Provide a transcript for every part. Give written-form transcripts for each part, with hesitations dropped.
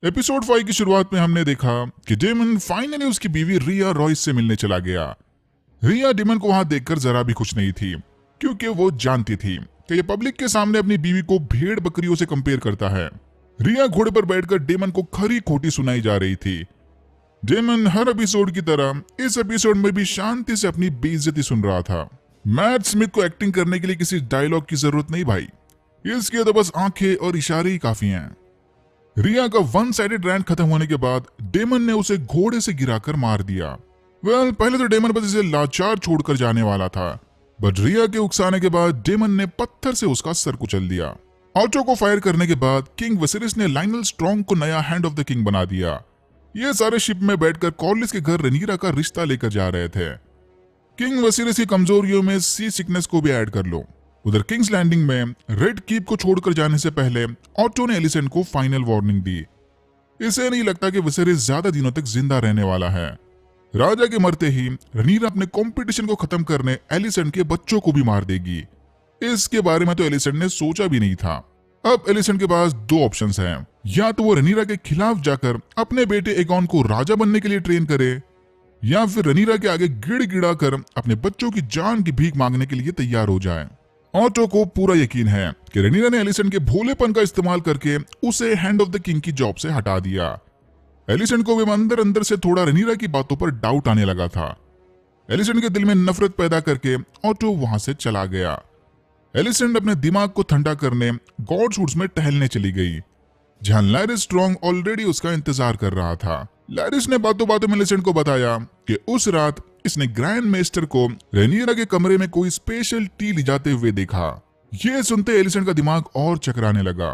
Episode 5 की शुरुआत में हमने देखा कि डेमन फाइनली उसकी बीवी रिया रॉयस से मिलने चला गया। रिया डेमन को वहां देखकर जरा भी खुश नहीं थी, क्योंकि वो जानती थी कि ये पब्लिक के सामने अपनी बीवी को भेड़ बकरियों से कंपेयर करता है। रिया घोड़े पर बैठकर डेमन को खरी खोटी सुनाई जा रही थी। डेमन हर एपिसोड की तरह इस एपिसोड में भी शांति से अपनी बेइज्जती सुन रहा था। मैट स्मिथ को एक्टिंग करने के लिए किसी डायलॉग की जरूरत नहीं भाई, इसके तो बस आंखें और इशारे ही काफी हैं। रिया का वन साइडेड रैंट खत्म होने के बाद डेमन ने उसे घोड़े से गिराकर मार दिया। पहले तो डेमन बस इसे लाचार छोड़कर जाने वाला था, बट रिया के उकसाने के बाद डेमन ने पत्थर से उसका सर कुचल दिया। ऑटो को फायर करने के बाद किंग विसेरिस ने लाइनल स्ट्रॉन्ग को नया हैंड ऑफ द किंग बना दिया। ये सारे शिप में बैठकर कॉर्लिस के घर रेनीरा का रिश्ता लेकर जा रहे थे। किंग विसेरिस की कमजोरियों में सी सिकनेस को भी ऐड कर लो। उधर किंग्स लैंडिंग में रेड कीप को छोड़कर जाने से पहले ऑटो ने एलिसेंट को फाइनल वार्निंग दी। इसे नहीं लगता कि विसेरिस ज्यादा दिनों तक जिंदा रहने वाला है। राजा के मरते ही रनीरा अपने कंपटीशन को खत्म करने एलिसेंट के बच्चों को भी मार देगी। इसके बारे में तो एलिसेंट ने सोचा भी नहीं था। अब एलिसेंट के पास दो ऑप्शंस हैं, या तो वो रनीरा के खिलाफ जाकर अपने बेटे एगॉन को राजा बनने के लिए ट्रेन करे, या फिर रनीरा के आगे गिड़गिड़ा कर अपने बच्चों की जान की भीख मांगने के लिए तैयार हो जाए। ऑटो को पूरा यकीन है कि रनीरा ने एलिसेंट के भोलेपन का इस्तेमाल करके उसे हैंड ऑफ द किंग की जॉब से हटा दिया। एलिसेंट को भी अंदर अंदर से थोड़ा रनीरा की बातों पर डाउट आने लगा था। एलिसेंट के दिल में नफरत पैदा करके ऑटो वहां से चला गया। एलिसेंट अपने दिमाग को ठंडा करने गॉड्स वुड्स में टहलने चली गई, जहां लैरिस स्ट्रॉन्ग ऑलरेडी उसका इंतजार कर रहा था। लैरिस ने बातों बातों में एलिसेंट को बताया कि उस रात इसने ग्रैंड मेस्टर को रेनियरा के कमरे में कोई स्पेशल टी ले जाते हुए देखा। ये सुनते एलिसेंट का दिमाग और चकराने लगा।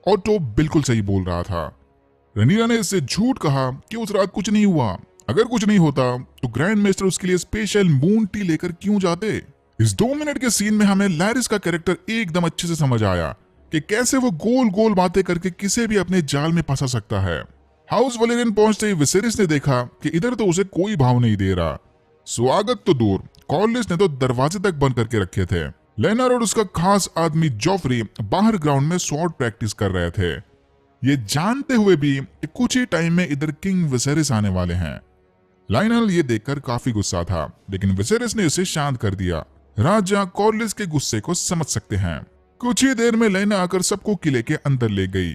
ऑटो बिल्कुल सही बोल रहा था। रेनियरा ने इससे झूठ कहा कि उस रात कुछ नहीं हुआ। अगर कुछ नहीं होता तो ग्रैंड मेस्टर उसके लिए स्पेशल मून टी लेकर क्यों जाते। इस 2 मिनट के सीन में हमें लैरिस का कैरेक्टर एकदम अच्छे से समझ आया कि कैसे वो गोल गोल बातें करके किसे भी अपने जाल में फंसा सकता है। हाउस वलेरियन पहुंचते ही विसेरिस ने देखा कि इधर तो उसे कोई भाव नहीं दे रहा। स्वागत तो दूर, कॉर्लिस ने तो दरवाजे तक बंद करके रखे थे। लेनर और उसका खास आदमी जॉफरी बाहर ग्राउंड में स्वॉर्ड प्रैक्टिस कर रहे थे, ये जानते हुए भी कि कुछ ही टाइम में इधर किंग विसेरिस आने वाले हैं। लाइनल ये देखकर काफी गुस्सा था, लेकिन विसेरिस ने उसे शांत कर दिया। राजा कॉर्लिस के गुस्से को समझ सकते हैं। कुछ ही देर में लेना आकर सबको किले के अंदर ले गई।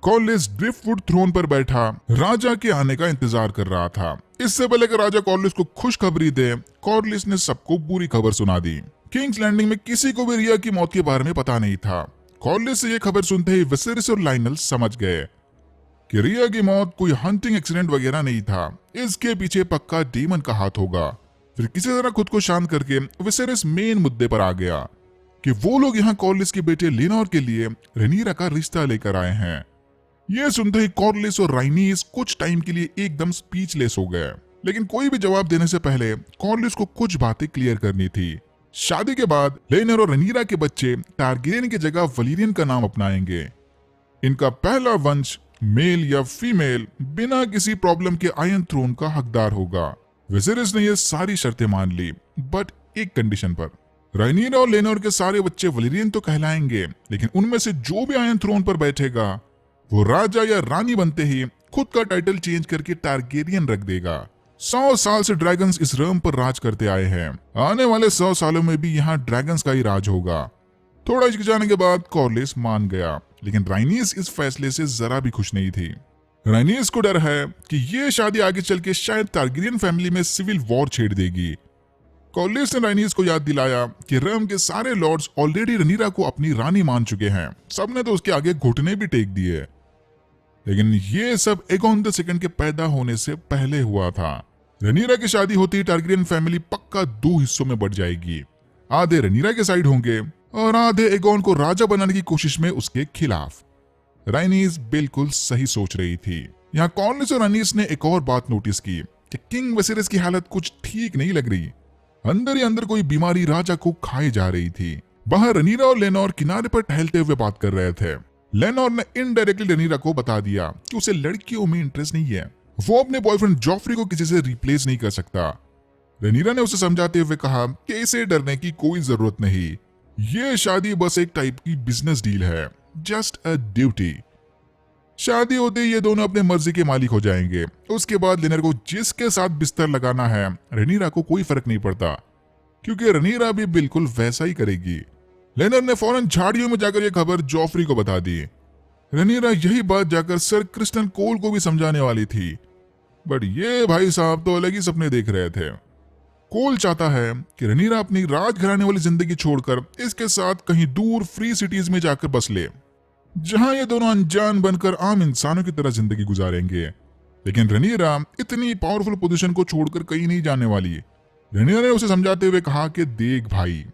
कॉर्लिस ड्रिफ्टवुड थ्रोन पर बैठा राजा के आने का इंतजार कर रहा था। इससे पहले कि राजा कॉर्लिस को खुशखबरी दे, कॉर्लिस ने सबको बुरी खबर सुना दी। किंग्स लैंडिंग में किसी को भी रिया की मौत के बारे में पता नहीं था। कॉर्लिस से यह खबर सुनते ही विसेरिस और लाइनल समझ गए कि रिया की मौत कोई हंटिंग एक्सीडेंट वगैरह नहीं था, इसके पीछे पक्का डीमन का हाथ होगा। फिर किसी तरह खुद को शांत करके विसेरिस मेन मुद्दे पर आ गया कि वो लोग यहाँ कॉर्लिस के बेटे लेनोर के लिए रेनीरा का रिश्ता लेकर आए हैं। यह सुनते ही कॉर्लिस और राइनीस कुछ टाइम के लिए एकदम स्पीचलेस हो गए, लेकिन कोई भी जवाब देने से पहले कॉर्लिस को कुछ बातें क्लियर करनी थी। शादी के बाद लेनर और रेनीरा के बच्चे टारगेरियन की जगह वलीरियन का नाम अपनाएंगे। इनका पहला वंश मेल या फीमेल बिना किसी प्रॉब्लम के आयरन थ्रोन का हकदार होगा। विसेरिस ने यह सारी शर्तें मान ली, बट एक कंडीशन पर। राइनीरा और लेनोर के सारे बच्चे वलीरियन तो कहलाएंगे, लेकिन उनमें से जो भी आयरन थ्रोन पर बैठेगा वो राजा या रानी बनते ही खुद का टाइटल चेंज करके टारगेरियन रख देगा। 100 साल से ड्रैगन्स इस realm पर राज करते आए हैं। आने वाले 100 सालों में भी यहाँ ड्रैगन्स का ही राज होगा। थोड़ा हिचकिचाने के बाद कॉर्लिस मान गया, लेकिन राइनीस इस फैसले से जरा भी खुश नहीं थी। राइनीस को डर है कि ये शादी आगे चल के शायद टारगेरियन फैमिली में सिविल वॉर छेड़ देगी। कॉर्लिस ने राइनीस को याद दिलाया कि realm के सारे लॉर्ड्स ऑलरेडी रनीरा को अपनी रानी मान चुके हैं। सबने तो उसके आगे घुटने भी टेक दिए, लेकिन ये सब एगॉन द सेकंड के पैदा होने से पहले हुआ था। रनीरा की शादी होती ही टारगेरियन फैमिली पक्का 2 हिस्सों में बढ़ जाएगी। आधे रनीरा के साइड होंगे और आधे एगॉन को राजा बनाने की कोशिश में उसके खिलाफ। राइनीस बिल्कुल सही सोच रही थी। यहाँ कॉर्लिस और राइनीस ने एक और बात नोटिस की कि किंग विसेरिस की हालत कुछ ठीक नहीं लग रही। अंदर ही अंदर कोई बीमारी राजा को खाए जा रही थी। बाहर रनीरा और लेनोर किनारे पर टहलते हुए बात कर रहे थे। लेनोर ने इनडायरेक्टली रनीरा को बता दिया कि उसे लड़कियों में इंटरेस्ट नहीं है। वो अपने बॉयफ्रेंड जॉफरी को किसी से रिप्लेस नहीं कर सकता। रनीरा ने उसे समझाते हुए कहा कि इसे डरने की कोई जरूरत नहीं, ये शादी बस एक टाइप की बिजनेस डील है, जस्ट अ ड्यूटी। शादी होते ही ये दोनों अपने मर्जी के मालिक हो जाएंगे। उसके बाद लेनर को जिसके साथ बिस्तर लगाना है रनीरा को कोई फर्क नहीं पड़ता, क्योंकि रनीरा भी बिल्कुल वैसा ही करेगी। लेनर ने फौरन झाड़ियों में जाकर यह खबर जॉफरी को बता दी। रनीरा यही बात जाकर सर क्रिस्टन कोल को भी समझाने वाली थी, बट ये भाई साहब तो अलग ही सपने देख रहे थे। कोल चाहता है कि रनीरा अपनी राजघराने वाली जिंदगी छोड़कर इसके साथ कहीं दूर फ्री सिटीज में जाकर बस ले, जहां ये दोनों अनजान बनकर आम इंसानों की तरह जिंदगी गुजारेंगे। लेकिन रनीरा इतनी पावरफुल पोजीशन को छोड़कर कहीं नहीं जाने वाली। रनीरा ने उसे समझाते हुए कहा कि देख भाई,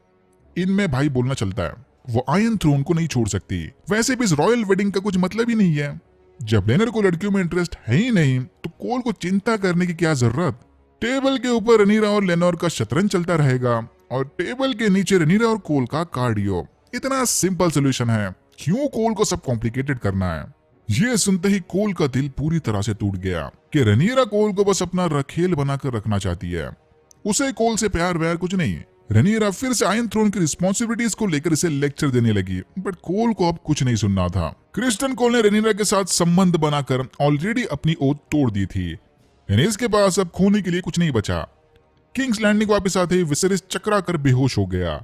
इनमें भाई बोलना चलता है, वो आयरन थ्रोन को नहीं छोड़ सकती। वैसे भी इस रॉयल वेडिंग का कुछ मतलब ही नहीं है। जब लेनर को लड़कियों में इंटरेस्ट है ही नहीं तो कोल को चिंता करने की क्या जरूरत। टेबल के ऊपर रनीरा और लेनोर का शतरंज चलता रहेगा और टेबल के नीचे रनीरा और कोल का कार्डियो। इतना सिंपल सोल्यूशन है, क्यों कोल को सब कॉम्प्लिकेटेड करना है। ये सुनते ही कोल का दिल पूरी तरह से टूट गया कि रनीरा कोल को बस अपना रखेल बनाकर रखना चाहती है। उसे कोल से प्यार व्यार कुछ नहीं। रनीरा फिर से आयरन थ्रोन की रिस्पॉन्सिबिलिटीज को लेकर इसे लेक्चर देने लगी, बट कोल को अब कुछ नहीं सुनना था। क्रिस्टन कोल ने रनीरा के साथ संबंध बनाकर ऑलरेडी अपनी ओथ तोड़ दी थी। इसके पास अब खोने के लिए कुछ नहीं बचा। किंग्स लैंडिंग वापस आते ही विसेरिस चकरा कर बेहोश हो गया।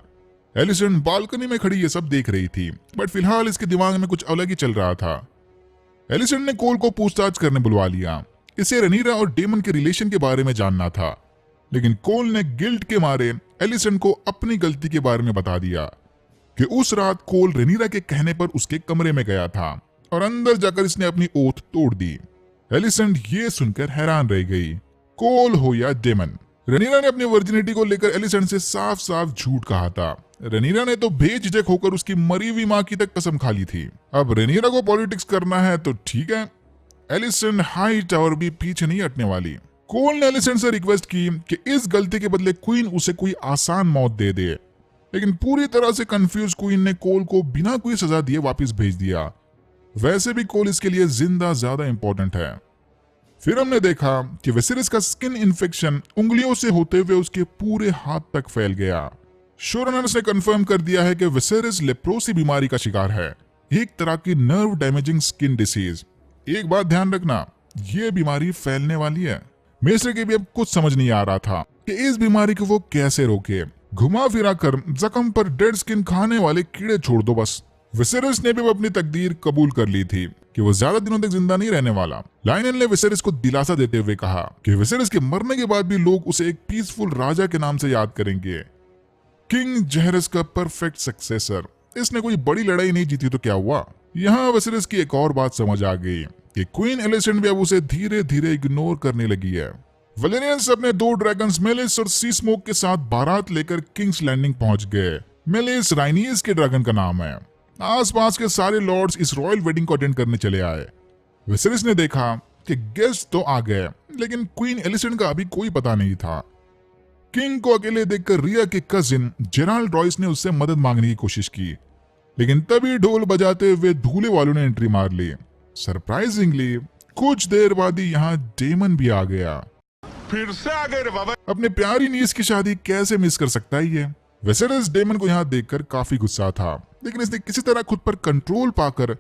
एलिसन बालकनी में खड़ी ये सब देख रही थी, बट फिलहाल इसके दिमाग में कुछ अलग ही चल रहा था। एलिसन ने कोल को पूछताछ करने बुलवा लिया। इसे रनीरा और डेमन के रिलेशन के बारे में जानना था, लेकिन कोल ने गिल्ट के मारे एलिसन को अपनी गलती के बारे में बता दिया कि उस रात कोल रनीरा के कहने पर उसके कमरे में गया था और अंदर जाकर इसने अपनी ओथ तोड़ दी। एलिसन ये सुनकर हैरान रह गई। कोल हो या डेमन, रनीरा ने अपनी वर्जिनिटी को लेकर एलिसन से साफ साफ झूठ कहा था। रनीरा ने तो बेझिझक होकर उसकी मरी हुई मां की तक कसम खा ली थी। अब रनीरा को पॉलिटिक्स करना है तो ठीक है, एलिसन हाई टावर भी पीछे नहीं हटने वाली। कोल ने एलिसन से रिक्वेस्ट की कि इस गलती के बदले क्वीन उसे कोई आसान मौत दे दे, लेकिन पूरी तरह से कंफ्यूज क्वीन ने कोल को बिना कोई सजा दिए वापस भेज दिया। वैसे भी कोल इसके लिए जिंदा ज्यादा इंपॉर्टेंट है। फिर हमने देखा कि विसेरिस का स्किन इन्फेक्शन उंगलियों से होते हुए उसके पूरे हाथ तक फैल गया। शोरनर्स ने कंफर्म कर दिया है कि विसेरिस लेप्रोसी बीमारी का शिकार है, एक तरह की नर्व डैमेजिंग स्किन डिसीज। एक बात ध्यान रखना, ये बीमारी फैलने वाली है। मेस्टर के भी अब कुछ समझ नहीं आ रहा था कि इस बीमारी को वो कैसे रोके। घुमा फिरा कर जख्म पर डेड स्किन खाने वाले कीड़े छोड़ दो बस। विसेरिस ने भी अपनी तकदीर कबूल कर ली थी कि वो ज्यादा दिनों तक जिंदा नहीं रहने वाला। लायनल ने विसेरिस को दिलासा देते हुए कहा कि विसेरिस के मरने के बाद भी लोग उसे एक पीसफुल राजा के नाम से याद करेंगे, किंग जेहरस का परफेक्ट सक्सेसर। इसने कोई बड़ी लड़ाई नहीं जीती तो क्या हुआ। यहाँ विसेरिस की एक और बात समझ आ गई कि क्वीन एलिसेंट भी अब उसे धीरे धीरे इग्नोर करने लगी है। वलेरियंस अपने 2 ड्रैगन्स मेलिस और सी स्मोक के साथ बारात लेकर किंग्स लैंडिंग पहुंच गए। मेलिस राइनियस के ड्रैगन का नाम है। आसपास के सारे लॉर्ड्स इस रॉयल वेडिंग को अटेंड करने चले आए। विसेरिस ने देखा कि गेस्ट तो आ गए, लेकिन क्वीन एलिसेंट का अभी कोई पता नहीं था। किंग को अकेले देखकर रिया के कजिन जेराल्ड रॉयस ने उससे मदद मांगने की कोशिश की, लेकिन तभी ढोल बजाते हुए धूले वालों ने एंट्री मार ली। सरप्राइजिंगली कुछ देर बाद ही यहाँ डेमन भी आ गया। फिर से आ गए रे बाबा। अपने प्यारी नीस की शादी कैसे मिस कर सकता है ये। विसेरिस डेमन को यहाँ देखकर काफी गुस्सा था, लेकिन इसने किसी तरह खुद पर कंट्रोल पाकर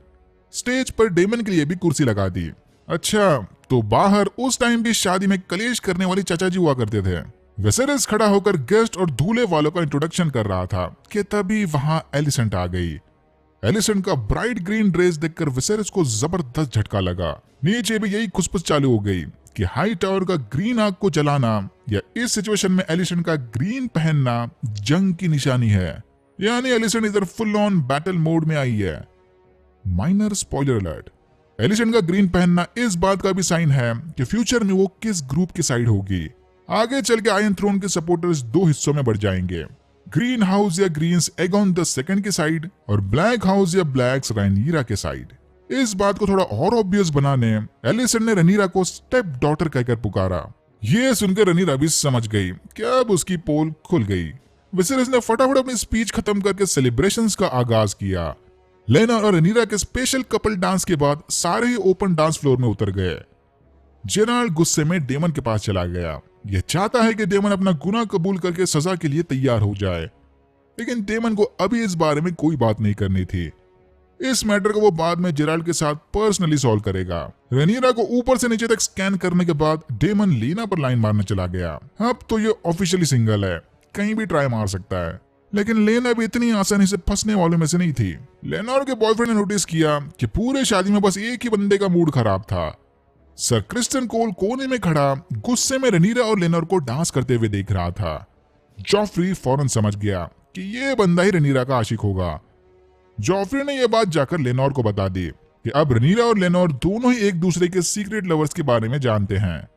स्टेज पर डेमन के लिए भी कुर्सी लगा दी। अच्छा, तो बाहर उस टाइम भी शादी में कलेश करने वाली चाचा जी हुआ करते थे। विसेरिस खड़ा होकर गेस्ट और दूल्हे वालों का इंट्रोडक्शन कर रहा था कि तभी वहां एलिसेंट आ गई। एलिसेंट का ब्राइट ग्रीन ड्रेस देखकर विसेरिस को जबरदस्त झटका लगा। नीचे भी यही खुसफुस चालू हो गई कि हाई टावर का ग्रीन आग को जलाना या इस सिचुएशन में एलिसेंट का ग्रीन पहनना जंग की निशानी है। यानी एलिसेंट इधर फुल ऑन बैटल मोड में आई है। माइनर स्पॉइलर अलर्ट, एलिसेंट का ग्रीन पहनना इस बात का भी साइन है कि फ्यूचर में वो किस ग्रुप की साइड होगी। आगे चल के आयरन थ्रोन के सपोर्टर्स 2 हिस्सों में बढ़ जाएंगे, ग्रीन हाउस या ग्रीन्स एगॉन द सेकंड के साइड और ब्लैक हाउस या ब्लैक्स रनीरा के साइड। इस बात को थोड़ा और ऑब्वियस बनाने एलिसेंट ने रनीरा को स्टेप डॉटर कहकर पुकारा। ये सुनकर रनीरा भी समझ गई कि अब उसकी पोल खुल गई। विसेरिस ने फटाफट अपनी स्पीच खत्म करके सेलिब्रेशंस का आगाज किया। लेना और रनीरा के स्पेशल कपल डांस के बाद सारे ही ओपन डांस फ्लोर में उतर गए। जेराल्ड गुस्से में डेमन के पास चला गया। यह चाहता है कि डेमन अपना गुनाह कबूल करके सजा के लिए तैयार हो जाए, लेकिन डेमन को अभी इस बारे में कोई बात नहीं करनी थी। इस मैटर को वो बाद में जेराल्ड के साथ पर्सनली सॉल्व करेगा। रेनिरा को ऊपर से नीचे तक स्कैन करने के बाद डेमन लीना पर लाइन मारने चला गया। अब तो ये ऑफिशियली सिंगल है, कहीं भी ट्राई मार सकता है। लेकिन लेना भी इतनी आसानी से फंसने वालों में से नहीं थी। लेनॉर के बॉयफ्रेंड ने नोटिस किया कि पूरे शादी में बस एक ही बंदे का मूड खराब था। सर क्रिस्टन कोल कोने में खड़ा गुस्से में रेनिरा और लेनॉर को डांस करते हुए देख रहा था। जॉफ्री फौरन समझ गया कि ये बंदा ही रेनिरा का आशिक होगा। जॉफ्री ने यह बात जाकर लेनॉर को बता दी कि अब रेनिरा और लेनॉर दोनों ही एक दूसरे के सीक्रेट लवर्स के बारे में जानते हैं।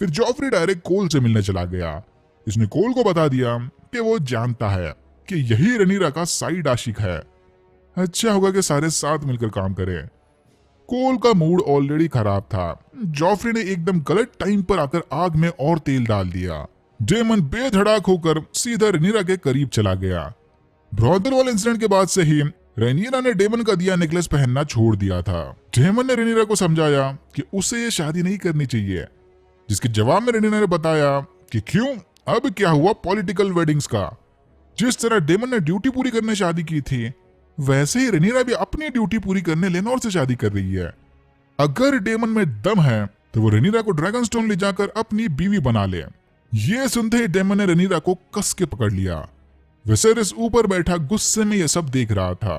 फिर जॉफ्री डायरेक्ट कोल से मिलने चला गया। इसने कोल को बता दिया कि वो जानता है कि यही रेनिरा का साइड आशिक है। अच्छा होगा कि सारे साथ मिलकर काम करें। कोल का मूड ऑलरेडी खराब था। जॉफ्री ने एकदम गलत टाइम पर आकर आग में और तेल डाल दिया। डेमन बेधड़ाक होकर सीधा रेनिरा के करीब चला गया। ब्रॉदर वाले इंसिडेंट के बाद से ही रेनिरा ने डेमन का दिया नेकलेस पहनना छोड़ दिया था। डेमन ने रेनिरा को समझाया कि उसे ये शादी नहीं करनी चाहिए, जिसके जवाब में रेनिरा ने बताया कि क्यों, अब क्या हुआ पॉलिटिकल वेडिंग्स का। जिस तरह डेमन ने ड्यूटी पूरी करने शादी की थी, वैसे ही रेनिरा भी अपनी ड्यूटी पूरी करने लेनॉर से शादी कर रही है। अगर डेमन में दम है तो वो रेनिरा को ड्रैगन स्टोन ले जाकर अपनी बीवी बना ले। ये सुनते ही डेमन ने रेनिरा को कस के पकड़ लिया। विसेरिस ऊपर बैठा गुस्से में यह सब देख रहा था,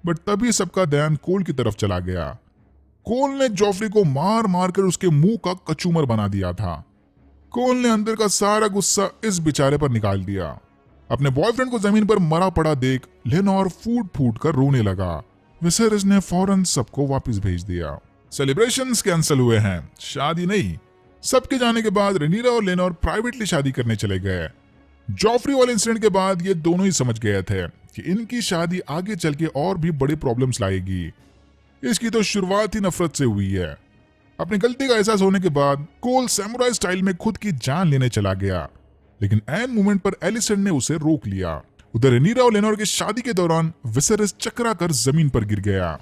बट तभी सबका ध्यान कोल की तरफ चला गया। कोल ने जॉफ्री को मार मार कर उसके मुंह का कचूमर बना दिया था। कोल ने अंदर का सारा गुस्सा इस बेचारे पर निकाल दिया। अपने बॉयफ्रेंड को जमीन पर मरा पड़ा देख लेनॉर फूट फूट कर रोने लगा। विसेरिस ने फौरन सबको वापस भेज दिया। सेलिब्रेशंस कैंसिल हुए हैं, शादी नहीं। सबके जाने के बाद रेनिरा और लेनॉर प्राइवेटली शादी करने चले गए। जॉफ्री वाले इंसिडेंट के बाद ये दोनों ही समझ गए थे कि इनकी शादी आगे चल के और भी बड़े प्रॉब्लम्स लाएगी। इसकी तो शुरुआत ही नफरत से हुई है। अपनी गलती का एहसास होने के बाद कोल सैमुराई स्टाइल में खुद की जान लेने चला गया, लेकिन ऐन मोमेंट पर एलिसन ने उसे रोक लिया। उधर रेनिरा और लेनॉर की शादी के दौरान विसेरिस चकरा कर जमीन पर गिर गया।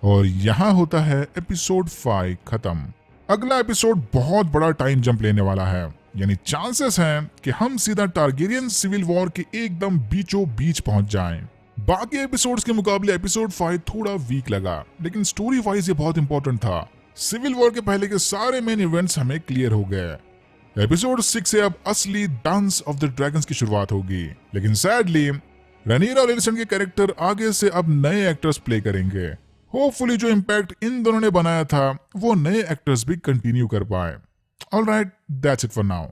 और यहाँ होता है एपिसोड 5 खत्म। अगला एपिसोड बहुत बड़ा टाइम जंप लेने वाला है, यानी चांसेस हैं कि हम सीधा टारगेरियन सिविल वॉर के एकदम बीचों बीच पहुंच जाएं। बाकी एपिसोड्स के मुकाबले एपिसोड 5 थोड़ा वीक लगा, लेकिन स्टोरी वाइज ये बहुत इंपॉर्टेंट था। सिविल वॉर के पहले के सारे मेन इवेंट्स हमें क्लियर हो गए। एपिसोड 6 से अब असली डांस ऑफ द ड्रैगन्स की शुरुआत होगी, लेकिन सैडली रेनिरा और एलिसन के कैरेक्टर आगे से अब नए एक्टर्स प्ले करेंगे। होपफुली जो इम्पैक्ट इन दोनों ने बनाया था वो नए एक्टर्स भी कंटिन्यू कर पाए। Alright, that's it for now.